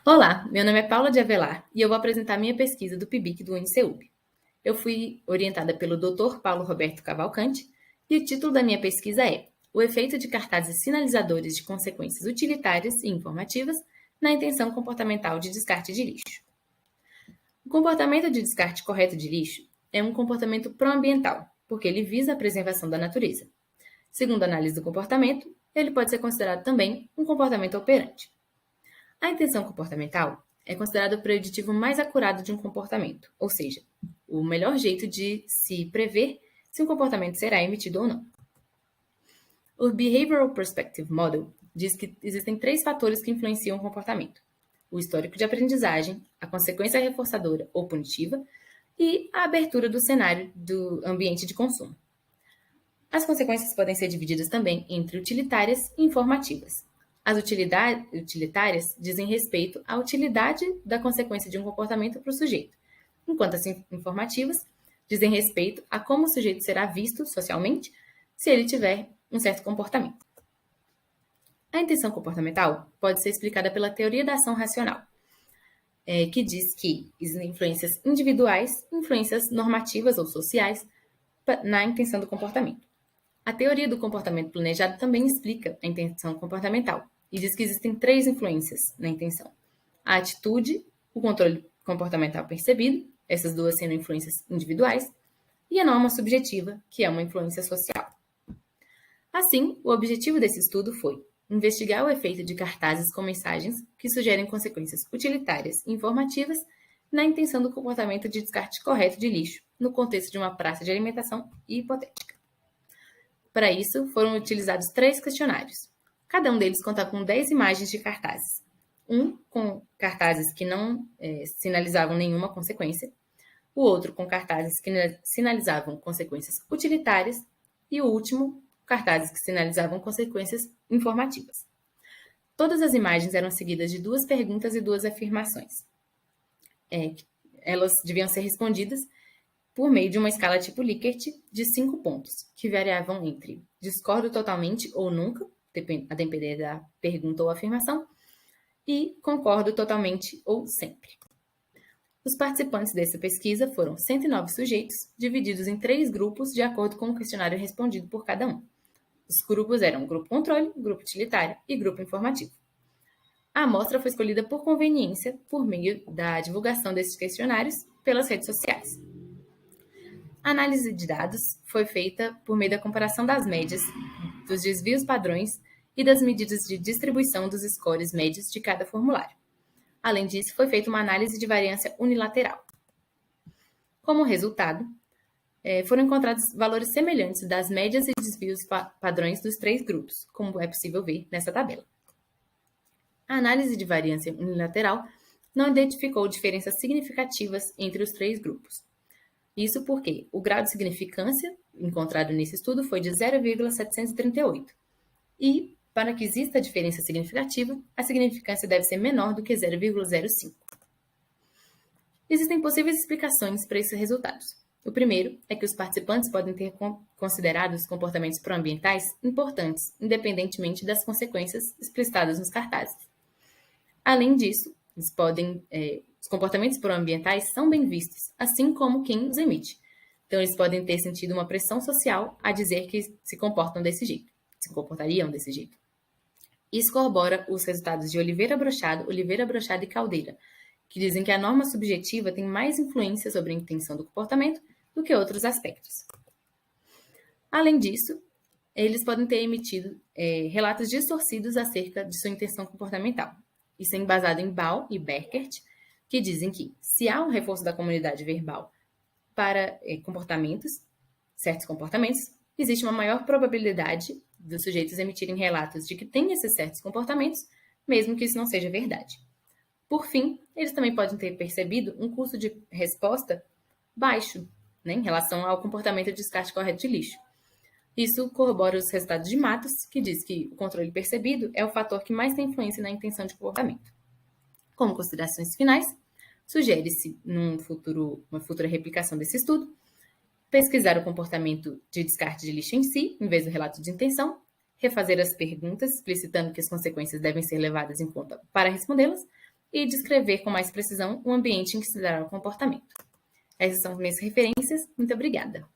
Olá, meu nome é Paula de Avelar e eu vou apresentar minha pesquisa do PIBIC do UniCeub. Eu fui orientada pelo Dr. Paulo Roberto Cavalcante e o título da minha pesquisa é O efeito de cartazes sinalizadores de consequências utilitárias e informativas na intenção comportamental de descarte de lixo. O comportamento de descarte correto de lixo é um comportamento proambiental, porque ele visa a preservação da natureza. Segundo a análise do comportamento, ele pode ser considerado também um comportamento operante. A intenção comportamental é considerado o preditivo mais acurado de um comportamento, ou seja, o melhor jeito de se prever se um comportamento será emitido ou não. O Behavioral Perspective Model diz que existem 3 fatores que influenciam o comportamento: o histórico de aprendizagem, a consequência reforçadora ou punitiva e a abertura do cenário do ambiente de consumo. As consequências podem ser divididas também entre utilitárias e informativas. As utilitárias dizem respeito à utilidade da consequência de um comportamento para o sujeito, enquanto as informativas dizem respeito a como o sujeito será visto socialmente se ele tiver um certo comportamento. A intenção comportamental pode ser explicada pela teoria da ação racional, que diz que existem influências individuais e influências normativas ou sociais na intenção do comportamento. A teoria do comportamento planejado também explica a intenção comportamental e diz que existem 3 influências na intenção: a atitude, o controle comportamental percebido, essas duas sendo influências individuais, e a norma subjetiva, que é uma influência social. Assim, o objetivo desse estudo foi investigar o efeito de cartazes com mensagens que sugerem consequências utilitárias e informativas na intenção do comportamento de descarte correto de lixo, no contexto de uma praça de alimentação hipotética. Para isso, foram utilizados 3 questionários. Cada um deles conta com 10 imagens de cartazes. Um com cartazes que não sinalizavam nenhuma consequência, o outro com cartazes que sinalizavam consequências utilitárias e o último, cartazes que sinalizavam consequências informativas. Todas as imagens eram seguidas de 2 perguntas e 2 afirmações. Elas deviam ser respondidas por meio de uma escala tipo Likert de 5 pontos, que variavam entre discordo totalmente ou nunca, a depender da pergunta ou afirmação, e concordo totalmente ou sempre. Os participantes dessa pesquisa foram 109 sujeitos, divididos em 3 grupos de acordo com o questionário respondido por cada um. Os grupos eram grupo controle, grupo utilitário e grupo informativo. A amostra foi escolhida por conveniência por meio da divulgação desses questionários pelas redes sociais. A análise de dados foi feita por meio da comparação das médias, dos desvios padrões e das medidas de distribuição dos scores médios de cada formulário. Além disso, foi feita uma análise de variância unilateral. Como resultado, foram encontrados valores semelhantes das médias e desvios padrões dos 3 grupos, como é possível ver nessa tabela. A análise de variância unilateral não identificou diferenças significativas entre os 3 grupos. Isso porque o grau de significância encontrado nesse estudo foi de 0,738. E, para que exista diferença significativa, a significância deve ser menor do que 0,05. Existem possíveis explicações para esses resultados. O primeiro é que os participantes podem ter considerado os comportamentos proambientais importantes, independentemente das consequências explicitadas nos cartazes. Além disso, os comportamentos proambientais são bem vistos, assim como quem os emite. Então, eles podem ter sentido uma pressão social a dizer que se comportariam desse jeito. Isso corrobora os resultados de Oliveira Brochado e Caldeira, que dizem que a norma subjetiva tem mais influência sobre a intenção do comportamento do que outros aspectos. Além disso, eles podem ter emitido relatos distorcidos acerca de sua intenção comportamental. Isso é embasado em Ball e Beckert, que dizem que, se há um reforço da comunidade verbal para certos comportamentos, existe uma maior probabilidade dos sujeitos emitirem relatos de que têm esses certos comportamentos, mesmo que isso não seja verdade. Por fim, eles também podem ter percebido um custo de resposta baixo, em relação ao comportamento de descarte correto de lixo. Isso corrobora os resultados de Matos, que diz que o controle percebido é o fator que mais tem influência na intenção de comportamento. Como considerações finais, sugere-se, uma futura replicação desse estudo, pesquisar o comportamento de descarte de lixo em si, em vez do relato de intenção, refazer as perguntas, explicitando que as consequências devem ser levadas em conta para respondê-las, e descrever com mais precisão o ambiente em que se dará o comportamento. Essas são minhas referências. Muito obrigada.